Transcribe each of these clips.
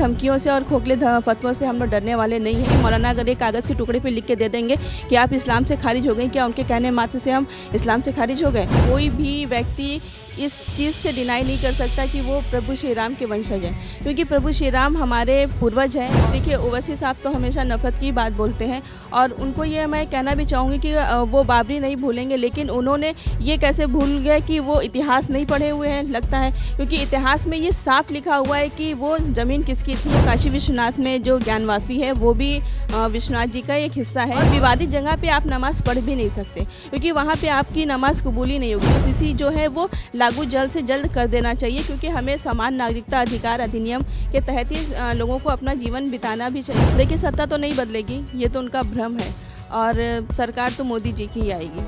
धमकियों से और खोखले फतवों से हम लोग डरने वाले नहीं हैं। मौलाना अगर एक कागज़ के टुकड़े पे लिख के दे देंगे कि आप इस्लाम से खारिज हो गए, क्या उनके कहने मात्र से हम इस्लाम से खारिज हो गए? कोई भी व्यक्ति इस चीज़ से डिनाई नहीं कर सकता कि वो प्रभु श्री राम के वंशज हैं, क्योंकि प्रभु श्री राम हमारे पूर्वज हैं। देखिए, ओवैसी साहब तो हमेशा नफ़रत की बात बोलते हैं और उनको ये मैं कहना भी चाहूँगी कि वो बाबरी नहीं भूलेंगे, लेकिन उन्होंने ये कैसे भूल गए कि वो इतिहास नहीं पढ़े हुए हैं लगता है, क्योंकि इतिहास में ये साफ लिखा हुआ है कि वो ज़मीन किसकी थी। काशी विश्वनाथ में जो ज्ञानवापी है वो भी विश्वनाथ जी का एक हिस्सा है। और विवादित जगह पे आप नमाज़ पढ़ भी नहीं सकते, क्योंकि वहाँ पे आपकी नमाज़ कबूल ही नहीं होगी। तो सीसी जो है वो लागू जल्द से जल्द कर देना चाहिए, क्योंकि हमें समान नागरिकता अधिकार अधिनियम के तहत ही लोगों को अपना जीवन बिताना भी चाहिए। देखिए, सत्ता तो नहीं बदलेगी, ये तो उनका भ्रम है, और सरकार तो मोदी जी की ही आएगी।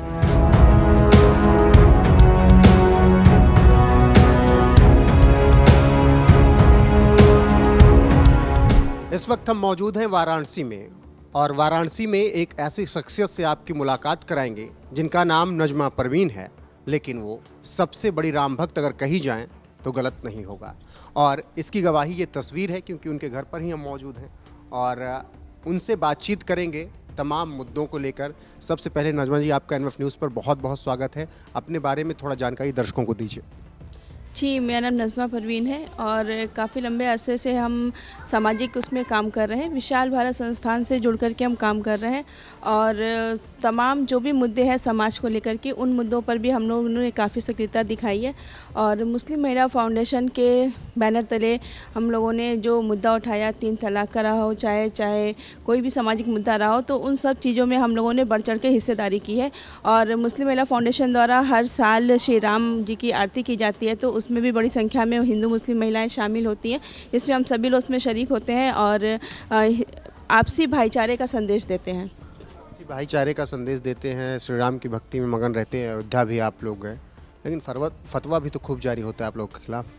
इस वक्त हम मौजूद हैं वाराणसी में, और वाराणसी में एक ऐसी शख्सियत से आपकी मुलाकात कराएंगे जिनका नाम नजमा परवीन है, लेकिन वो सबसे बड़ी राम भक्त अगर कही जाएं तो गलत नहीं होगा। और इसकी गवाही ये तस्वीर है, क्योंकि उनके घर पर ही हम मौजूद हैं और उनसे बातचीत करेंगे तमाम मुद्दों को लेकर। सबसे पहले नजमा जी, आपका एनएफ न्यूज़ पर बहुत बहुत स्वागत है। अपने बारे में थोड़ा जानकारी दर्शकों को दीजिए। जी, मेरा नाम नज़मा परवीन है और काफ़ी लंबे अरसे से हम सामाजिक उसमें काम कर रहे हैं। विशाल भारत संस्थान से जुड़ कर के हम काम कर रहे हैं और तमाम जो भी मुद्दे हैं समाज को लेकर के, उन मुद्दों पर भी हम लोगों ने काफ़ी सक्रियता दिखाई है। और मुस्लिम महिला फाउंडेशन के बैनर तले हम लोगों ने जो मुद्दा उठाया, 3 तलाक का रहा हो, चाहे कोई भी सामाजिक मुद्दा रहा हो, तो उन सब चीज़ों में हम लोगों ने बढ़ चढ़ के हिस्सेदारी की है। और मुस्लिम महिला फाउंडेशन द्वारा हर साल श्री राम जी की आरती की जाती है, तो उसमें भी बड़ी संख्या में हिंदू मुस्लिम महिलाएं शामिल होती हैं, जिसमें हम सभी लोग उसमें शरीक होते हैं और आपसी भाईचारे का संदेश देते हैं। आपसी भाईचारे का संदेश देते हैं, श्री राम की भक्ति में मगन रहते हैं। अयोध्या भी आप लोग गए, लेकिन फतवा भी तो खूब जारी होता है आप लोग के खिलाफ।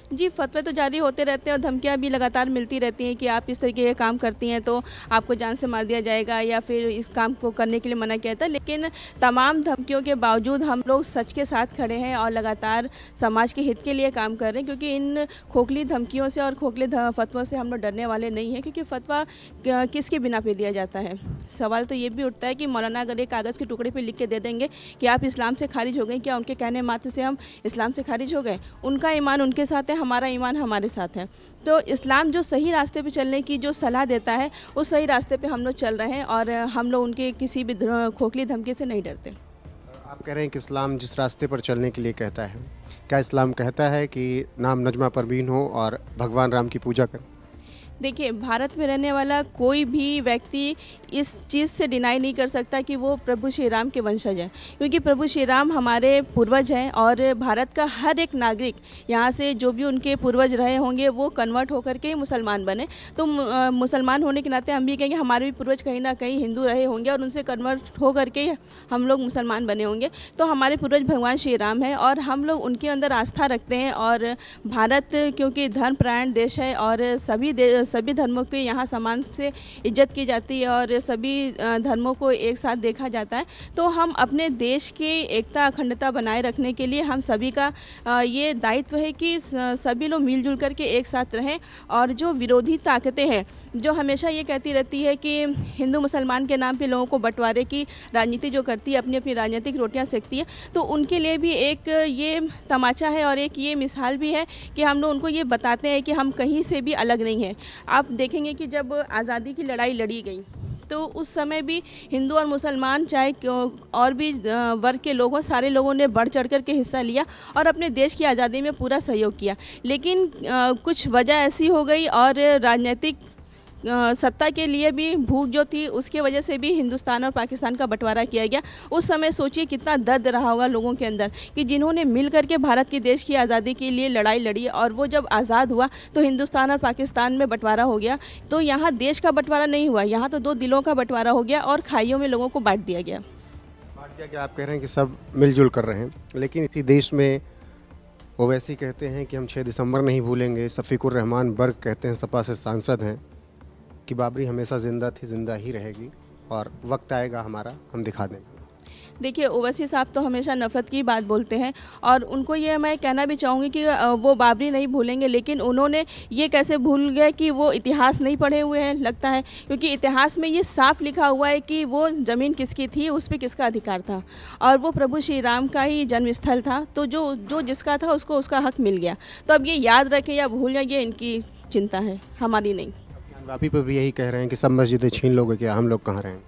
जी, फतवे तो जारी होते रहते हैं और धमकियाँ भी लगातार मिलती रहती हैं कि आप इस तरीके के काम करती हैं तो आपको जान से मार दिया जाएगा या फिर इस काम को करने के लिए मना किया था। लेकिन तमाम धमकियों के बावजूद हम लोग सच के साथ खड़े हैं और लगातार समाज के हित के लिए काम कर रहे हैं, क्योंकि इन खोखली धमकियों से और खोखले फतवों से हम लोग डरने वाले नहीं हैं। क्योंकि फतवा किसके बिना पे दिया जाता है? सवाल तो ये भी उठता है कि मौलाना अगर एक कागज़ के टुकड़े पर लिख के दे देंगे कि आप इस्लाम से खारिज हो गए, क्या उनके कहने मात्र से हम इस्लाम से खारिज हो गए? उनका ईमान उनके साथ है, हमारा ईमान हमारे साथ है। तो इस्लाम जो सही रास्ते पे चलने की जो सलाह देता है, उस सही रास्ते पे हम लोग चल रहे हैं और हम लोग उनके किसी भी खोखली धमकी से नहीं डरते। आप कह रहे हैं कि इस्लाम जिस रास्ते पर चलने के लिए कहता है, क्या इस्लाम कहता है कि नाम नजमा परवीन हो और भगवान राम की पूजा करें? देखिए, भारत में रहने वाला कोई भी व्यक्ति इस चीज़ से डिनाई नहीं कर सकता कि वो प्रभु श्री राम के वंशज हैं, क्योंकि प्रभु श्री राम हमारे पूर्वज हैं और भारत का हर एक नागरिक, यहाँ से जो भी उनके पूर्वज रहे होंगे वो कन्वर्ट होकर के मुसलमान बने। तो मुसलमान होने के नाते हम भी कहेंगे हमारे भी पूर्वज कहीं ना कहीं हिंदू रहे होंगे और उनसे कन्वर्ट हो करके हम लोग मुसलमान बने होंगे। तो हमारे पूर्वज भगवान श्री राम हैं और हम लोग उनके अंदर आस्था रखते हैं। और भारत क्योंकि धर्मपरायण देश है और सभी धर्मों की यहाँ समान से इज्जत की जाती है और सभी धर्मों को एक साथ देखा जाता है। तो हम अपने देश की एकता अखंडता बनाए रखने के लिए हम सभी का ये दायित्व है कि सभी लोग मिलजुल करके एक साथ रहें। और जो विरोधी ताकतें हैं, जो हमेशा ये कहती रहती है कि हिंदू मुसलमान के नाम पे लोगों को बंटवारे की राजनीति जो करती है, अपनी अपनी राजनीतिक रोटियां सेकती है, तो उनके लिए भी एक ये तमाचा है और एक ये मिसाल भी है कि हम लोग उनको ये बताते हैं कि हम कहीं से भी अलग नहीं हैं। आप देखेंगे कि जब आज़ादी की लड़ाई लड़ी गई तो उस समय भी हिंदू और मुसलमान चाहे और भी वर्ग के लोगों, सारे लोगों ने बढ़ चढ़ कर के हिस्सा लिया और अपने देश की आज़ादी में पूरा सहयोग किया। लेकिन कुछ वजह ऐसी हो गई और राजनीतिक सत्ता के लिए भी भूख जो थी, उसके वजह से भी हिंदुस्तान और पाकिस्तान का बंटवारा किया गया। उस समय सोचिए कितना दर्द रहा होगा लोगों के अंदर कि जिन्होंने मिल करके भारत के देश की आज़ादी के लिए लड़ाई लड़ी और वो जब आज़ाद हुआ तो हिंदुस्तान और पाकिस्तान में बंटवारा हो गया। तो यहाँ देश का बंटवारा नहीं हुआ, यहाँ तो 2 दिलों का बंटवारा हो गया और खाइयों में लोगों को बांट दिया गया। आप कह रहे हैं कि सब मिलजुल कर रहे हैं, लेकिन इसी देश में ओवैसी कहते हैं कि हम 6 दिसंबर नहीं भूलेंगे। शफीकुर रहमान बर्ग कहते हैं, सपा से सांसद हैं, कि बाबरी हमेशा ज़िंदा थी, ज़िंदा ही रहेगी और वक्त आएगा हमारा, हम दिखा देंगे। देखिए, ओवैसी साहब तो हमेशा नफ़रत की बात बोलते हैं और उनको ये मैं कहना भी चाहूँगी कि वो बाबरी नहीं भूलेंगे, लेकिन उन्होंने ये कैसे भूल गए कि वो इतिहास नहीं पढ़े हुए हैं लगता है, क्योंकि इतिहास में ये साफ लिखा हुआ है कि वो ज़मीन किसकी थी, उस पे किसका अधिकार था और वो प्रभु श्री राम का ही जन्म स्थल था। तो जो जो जिसका था उसको उसका हक मिल गया। तो अब ये याद रखें या भूल जाए, ये इनकी चिंता है, हमारी नहीं। ज्ञानवापी पर भी यही कह रहे हैं कि सब मस्जिदें छीन लोगे क्या, हम लोग कहाँ रहें।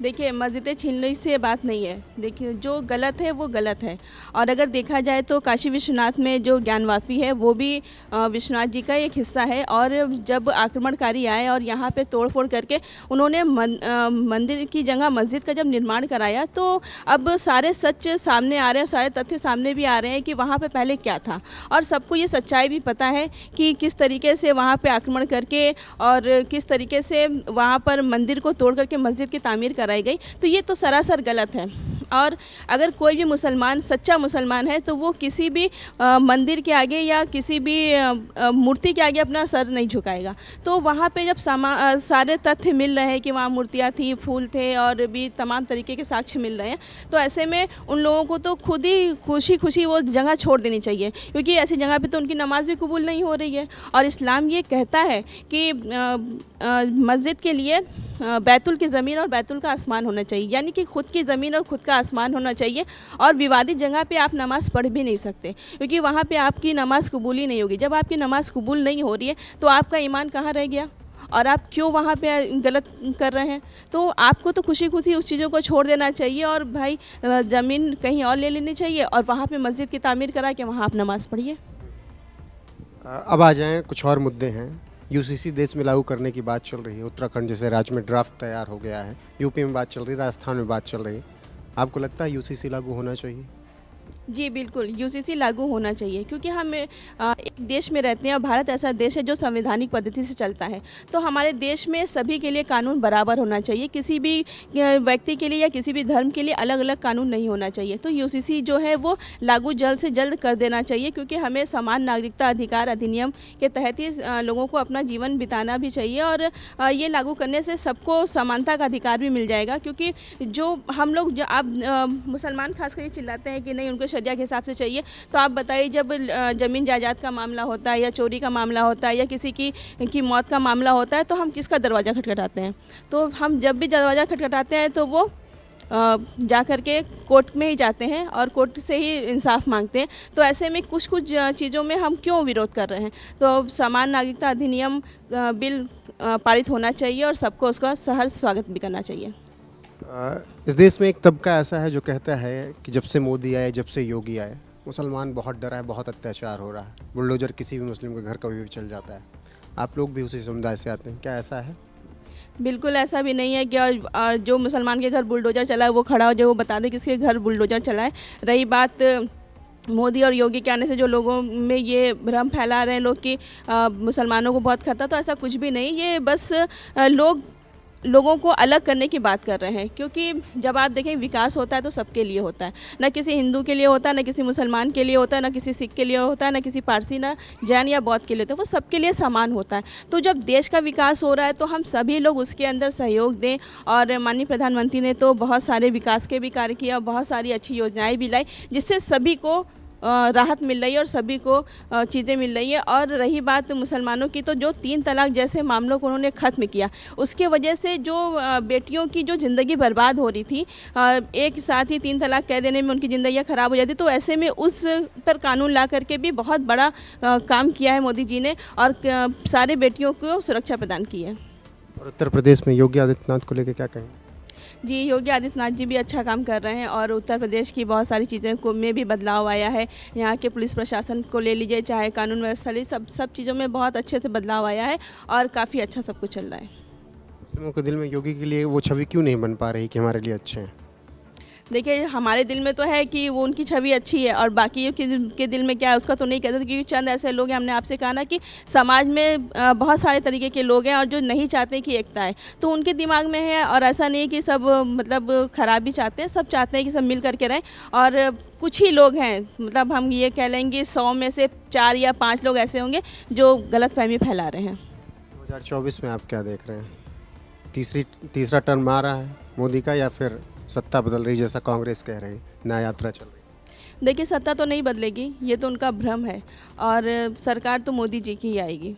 देखिए, मस्जिदें छीनने से बात नहीं है। देखिए, जो गलत है वो गलत है और अगर देखा जाए तो काशी विश्वनाथ में जो ज्ञानवापी है वो भी विश्वनाथ जी का एक हिस्सा है और जब आक्रमणकारी आए और यहाँ पे तोड़फोड़ करके उन्होंने मंदिर की जगह मस्जिद का जब निर्माण कराया, तो अब सारे सच सामने आ रहे हैं, सारे तथ्य सामने भी आ रहे हैं कि वहाँ पे पहले क्या था और सबको ये सच्चाई भी पता है कि किस तरीके से वहाँ पे आक्रमण करके और किस तरीके से वहाँ पर मंदिर को तोड़ करके मस्जिद की तामीर कराई गई। तो ये तो सरासर गलत है और अगर कोई भी मुसलमान सच्चा मुसलमान है तो वो किसी भी मंदिर के आगे या किसी भी मूर्ति के आगे अपना सर नहीं झुकाएगा। तो वहाँ पे जब सारे तथ्य मिल रहे हैं कि वहाँ मूर्तियाँ थी, फूल थे और भी तमाम तरीके के साक्ष्य मिल रहे हैं, तो ऐसे में उन लोगों को तो खुद ही खुशी खुशी वो जगह छोड़ देनी चाहिए, क्योंकि ऐसी जगह पे तो उनकी नमाज भी कबूल नहीं हो रही है। और इस्लाम ये कहता है कि मस्जिद के लिए बैतुल की ज़मीन और बैतुल का आसमान होना चाहिए, यानी कि खुद की ज़मीन और खुद का आसमान होना चाहिए और विवादित जगह पे आप नमाज़ पढ़ भी नहीं सकते, क्योंकि वहाँ पे आपकी नमाज़ कबूल ही नहीं होगी। जब आपकी नमाज़ कबूल नहीं हो रही है तो आपका ईमान कहाँ रह गया और आप क्यों वहाँ पे गलत कर रहे हैं। तो आपको तो खुशी खुशी उस चीज़ों को छोड़ देना चाहिए और भाई ज़मीन कहीं और ले लेनी चाहिए और वहाँ पे मस्जिद की तामीर करा के वहाँ आप नमाज़ पढ़िए। अब आ जाएं, कुछ और मुद्दे हैं। यूसीसी देश में लागू करने की बात चल रही है। उत्तराखंड जैसे राज्य में ड्राफ्ट तैयार हो गया है, यूपी में बात चल रही है, राजस्थान में बात चल रही है। आपको लगता है यूसीसी लागू होना चाहिए? जी बिल्कुल, यूसीसी लागू होना चाहिए, क्योंकि हम एक देश में रहते हैं और भारत ऐसा देश है जो संवैधानिक पद्धति से चलता है। तो हमारे देश में सभी के लिए कानून बराबर होना चाहिए, किसी भी व्यक्ति के लिए या किसी भी धर्म के लिए अलग अलग कानून नहीं होना चाहिए। तो यूसीसी जो है वो लागू जल्द से जल्द कर देना चाहिए, क्योंकि हमें समान नागरिकता अधिकार अधिनियम के तहत ही लोगों को अपना जीवन बिताना भी चाहिए और ये लागू करने से सबको समानता का अधिकार भी मिल जाएगा। क्योंकि जो हम लोग जो आप मुसलमान खासकर ये चिल्लाते हैं कि नहीं उनको शरिया के हिसाब से चाहिए, तो आप बताइए जब ज़मीन जायदाद का मामला होता है या चोरी का मामला होता है या किसी की मौत का मामला होता है तो हम किसका दरवाज़ा खटखटाते हैं? तो हम जब भी दरवाज़ा खटखटाते हैं तो वो जा कर के कोर्ट में ही जाते हैं और कोर्ट से ही इंसाफ मांगते हैं। तो ऐसे में कुछ कुछ चीज़ों में हम क्यों विरोध कर रहे हैं? तो समान नागरिकता अधिनियम बिल पारित होना चाहिए और सबको उसका सहर्ष स्वागत भी करना चाहिए। इस देश में एक तबका ऐसा है जो कहता है कि जब से मोदी आए, जब से योगी आए, मुसलमान बहुत डरा है, बहुत अत्याचार हो रहा है, बुलडोजर किसी भी मुस्लिम के घर कभी भी चल जाता है। आप लोग भी उसी समुदाय से आते हैं, क्या ऐसा है? बिल्कुल ऐसा भी नहीं है कि जो मुसलमान के घर बुलडोजर चला है वो खड़ा हो जो वो बता दे किसके घर बुलडोजर चला है। रही बात मोदी और योगी के आने से जो लोगों में ये भ्रम फैला रहे हैं लोग कि मुसलमानों को बहुत खतरा, तो ऐसा कुछ भी नहीं। ये बस लोगों को अलग करने की बात कर रहे हैं, क्योंकि जब आप देखें विकास होता है तो सबके लिए होता है, ना किसी हिंदू के लिए होता है, ना किसी मुसलमान के लिए होता है, ना किसी सिख के लिए होता है, ना किसी पारसी, ना जैन या बौद्ध के लिए होता है, वो सबके लिए समान होता है। तो जब देश का विकास हो रहा है तो हम सभी लोग उसके अंदर सहयोग दें। और माननीय प्रधानमंत्री ने तो बहुत सारे विकास के भी कार्य किए और बहुत सारी अच्छी योजनाएँ भी लाई, जिससे सभी को राहत मिल रही है और सभी को चीज़ें मिल रही है। और रही बात मुसलमानों की, तो जो 3 तलाक जैसे मामलों को उन्होंने ख़त्म किया, उसके वजह से जो बेटियों की जो ज़िंदगी बर्बाद हो रही थी, एक साथ ही 3 तलाक कह देने में उनकी ज़िंदगियाँ ख़राब हो जाती। तो ऐसे में उस पर कानून ला करके भी बहुत बड़ा काम किया है मोदी जी ने और सारे बेटियों को सुरक्षा प्रदान की है। और उत्तर प्रदेश में योगी आदित्यनाथ को लेकर क्या कहें? जी, योगी आदित्यनाथ जी भी अच्छा काम कर रहे हैं और उत्तर प्रदेश की बहुत सारी चीज़ें को में भी बदलाव आया है। यहाँ के पुलिस प्रशासन को ले लीजिए, चाहे कानून व्यवस्था ली, सब चीज़ों में बहुत अच्छे से बदलाव आया है और काफ़ी अच्छा सब कुछ चल रहा है। मुस्लिमों के दिल में योगी के लिए वो छवि क्यों नहीं बन पा रही कि हमारे लिए अच्छे हैं? देखिए, हमारे दिल में तो है कि वो उनकी छवि अच्छी है और बाकी के दिल में क्या है उसका तो नहीं कहते, क्योंकि चंद ऐसे लोग हैं, हमने आपसे कहा ना कि समाज में बहुत सारे तरीके के लोग हैं और जो नहीं चाहते कि एकता है, तो उनके दिमाग में है। और ऐसा नहीं है कि सब मतलब खराबी चाहते हैं, सब चाहते हैं कि सब मिल करके रहें। और कुछ ही लोग हैं, मतलब हम ये कह लेंगे 100 में से 4 या 5 लोग ऐसे होंगे जो गलतफहमी फैला रहे हैं। 2024 में आप क्या देख रहे हैं? तीसरा टर्म आ रहा है मोदी का या फिर सत्ता बदल रही जैसा कांग्रेस कह रही, न्याय यात्रा चल रही। देखिए, सत्ता तो नहीं बदलेगी, ये तो उनका भ्रम है, और सरकार तो मोदी जी की ही आएगी।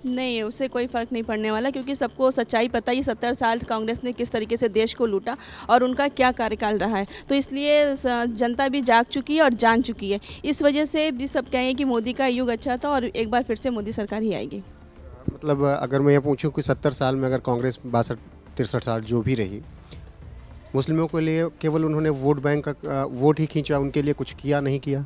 नहीं, उससे कोई फ़र्क नहीं पड़ने वाला, क्योंकि सबको सच्चाई पता ही 70 साल कांग्रेस ने किस तरीके से देश को लूटा और उनका क्या कार्यकाल रहा है। तो इसलिए जनता भी जाग चुकी है और जान चुकी है। इस वजह से भी सब कहें कि मोदी का युग अच्छा था और एक बार फिर से मोदी सरकार ही आएगी। मतलब अगर मैं ये पूछूं कि 70 साल में अगर कांग्रेस 62-63 साल जो भी रही, मुस्लिमों के लिए केवल उन्होंने वोट बैंक का वोट ही खींचा, उनके लिए कुछ किया नहीं किया?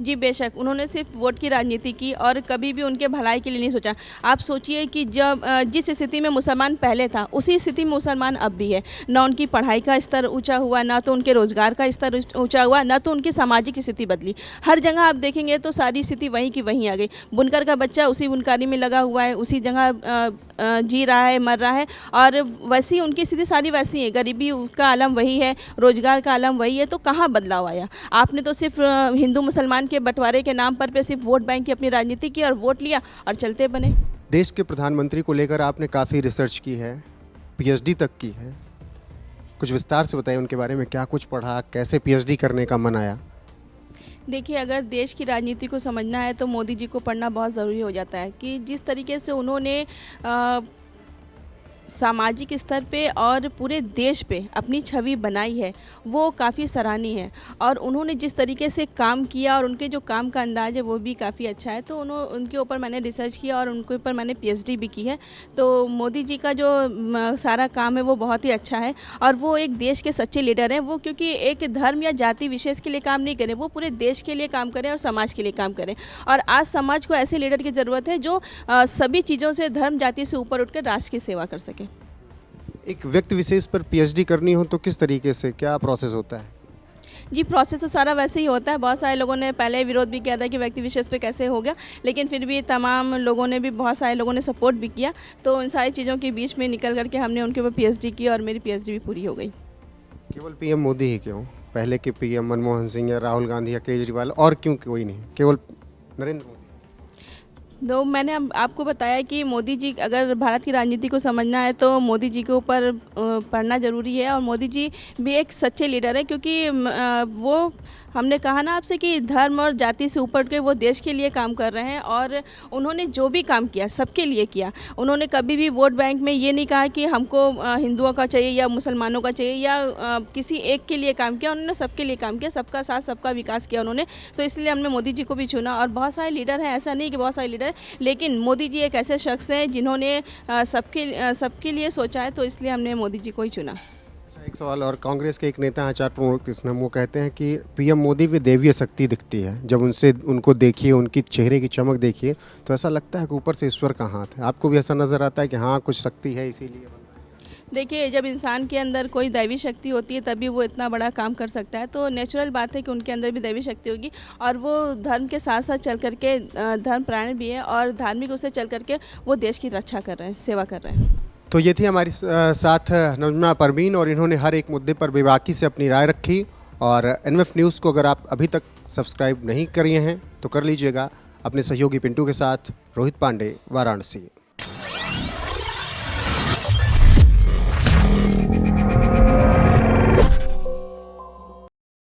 जी बेशक, उन्होंने सिर्फ वोट की राजनीति की और कभी भी उनके भलाई के लिए नहीं सोचा। आप सोचिए कि जब जिस स्थिति में मुसलमान पहले था, उसी स्थिति में मुसलमान अब भी है। ना उनकी पढ़ाई का स्तर ऊंचा हुआ, ना तो उनके रोजगार का स्तर ऊंचा हुआ, ना तो उनकी सामाजिक स्थिति बदली। हर जगह आप देखेंगे तो सारी स्थिति वहीं की वहीं आ गई। बुनकर का बच्चा उसी बुनकारी में लगा हुआ है, उसी जगह जी रहा है, मर रहा है, और वैसी उनकी स्थिति सारी वैसी है। गरीबी का आलम वही है, रोजगार का आलम वही है, तो कहाँ बदलाव आया? आपने तो सिर्फ हिंदू मुसलमान के बंटवारे के नाम पर सिर्फ वोट बैंक की अपनी राजनीति की और वोट लिया और चलते बने। देश के प्रधानमंत्री को लेकर आपने काफ़ी रिसर्च की है, पीएचडी तक की है, कुछ विस्तार से बताइए उनके बारे में। क्या कुछ पढ़ा, कैसे पीएचडी करने का मन आया? देखिए, अगर देश की राजनीति को समझना है तो मोदी जी को पढ़ना बहुत ज़रूरी हो जाता है, कि जिस तरीके से उन्होंने सामाजिक स्तर पे और पूरे देश पे अपनी छवि बनाई है, वो काफ़ी सराहनीय है। और उन्होंने जिस तरीके से काम किया और उनके जो काम का अंदाज़ है वो भी काफ़ी अच्छा है। तो उनके ऊपर मैंने रिसर्च किया और उनके ऊपर मैंने पीएचडी भी की है। तो मोदी जी का जो सारा काम है वो बहुत ही अच्छा है, और वो एक देश के सच्चे लीडर हैं। वो क्योंकि एक धर्म या जाति विशेष के लिए काम नहीं करें, वो पूरे देश के लिए काम करें और समाज के लिए काम करें। और आज समाज को ऐसे लीडर की ज़रूरत है जो सभी चीज़ों से, धर्म जाति से ऊपर उठकर राष्ट्र की सेवा कर सके। एक व्यक्ति विशेष पर पीएचडी करनी हो तो किस तरीके से, क्या प्रोसेस होता है? जी, प्रोसेस तो सारा वैसे ही होता है। बहुत सारे लोगों ने पहले विरोध भी किया था कि व्यक्ति विशेष पे कैसे हो गया, लेकिन फिर भी तमाम लोगों ने भी, बहुत सारे लोगों ने सपोर्ट भी किया। तो इन सारी चीज़ों के बीच में निकल करके हमने उनके ऊपर पीएचडी की और मेरी पीएचडी भी पूरी हो गई। केवल पीएम मोदी ही क्यों? पहले के पीएम मनमोहन सिंह या राहुल गांधी या केजरीवाल, और क्यों कोई नहीं, केवल नरेंद्र मोदी? तो मैंने आपको बताया कि मोदी जी, अगर भारत की राजनीति को समझना है तो मोदी जी के ऊपर पढ़ना ज़रूरी है। और मोदी जी भी एक सच्चे लीडर है, क्योंकि वो, हमने कहा ना आपसे कि धर्म और जाति से ऊपर के वो देश के लिए काम कर रहे हैं, और उन्होंने जो भी काम किया सबके लिए किया। उन्होंने कभी भी वोट बैंक में ये नहीं कहा कि हमको हिंदुओं का चाहिए या मुसलमानों का चाहिए या किसी एक के लिए काम किया। उन्होंने सबके लिए काम किया, सबका साथ सबका विकास किया उन्होंने। तो इसलिए हमने मोदी जी को भी चुना। और बहुत सारे लीडर हैं, ऐसा नहीं कि बहुत सारे लीडर, लेकिन मोदी जी एक ऐसे शख्स हैं जिन्होंने सबके लिए सोचा है, तो इसलिए हमने मोदी जी को ही चुना। एक सवाल और, कांग्रेस के एक नेता आचार्य प्रमोद कृष्णम, वो कहते हैं कि पीएम मोदी में दैवीय शक्ति दिखती है। जब उनको देखिए, उनकी चेहरे की चमक देखिए, तो ऐसा लगता है कि ऊपर से ईश्वर का हाथ है। आपको भी ऐसा नजर आता है कि हाँ, कुछ शक्ति है इसीलिए? देखिए, जब इंसान के अंदर कोई दैवी शक्ति होती है तभी वो इतना बड़ा काम कर सकता है। तो नेचुरल बात है कि उनके अंदर भी दैवी शक्ति होगी, और वो धर्म के साथ साथ चल करके धर्म प्राण भी है, और धार्मिक उससे चल करके वो देश की रक्षा कर रहे हैं, सेवा कर रहे हैं। तो ये थी हमारी साथ नजमा परवीन, और इन्होंने हर एक मुद्दे पर बेबाकी से अपनी राय रखी। और एनएफ न्यूज़ को अगर आप अभी तक सब्सक्राइब नहीं किए हैं तो कर लीजिएगा। अपने सहयोगी पिंटू के साथ रोहित पांडे, वाराणसी।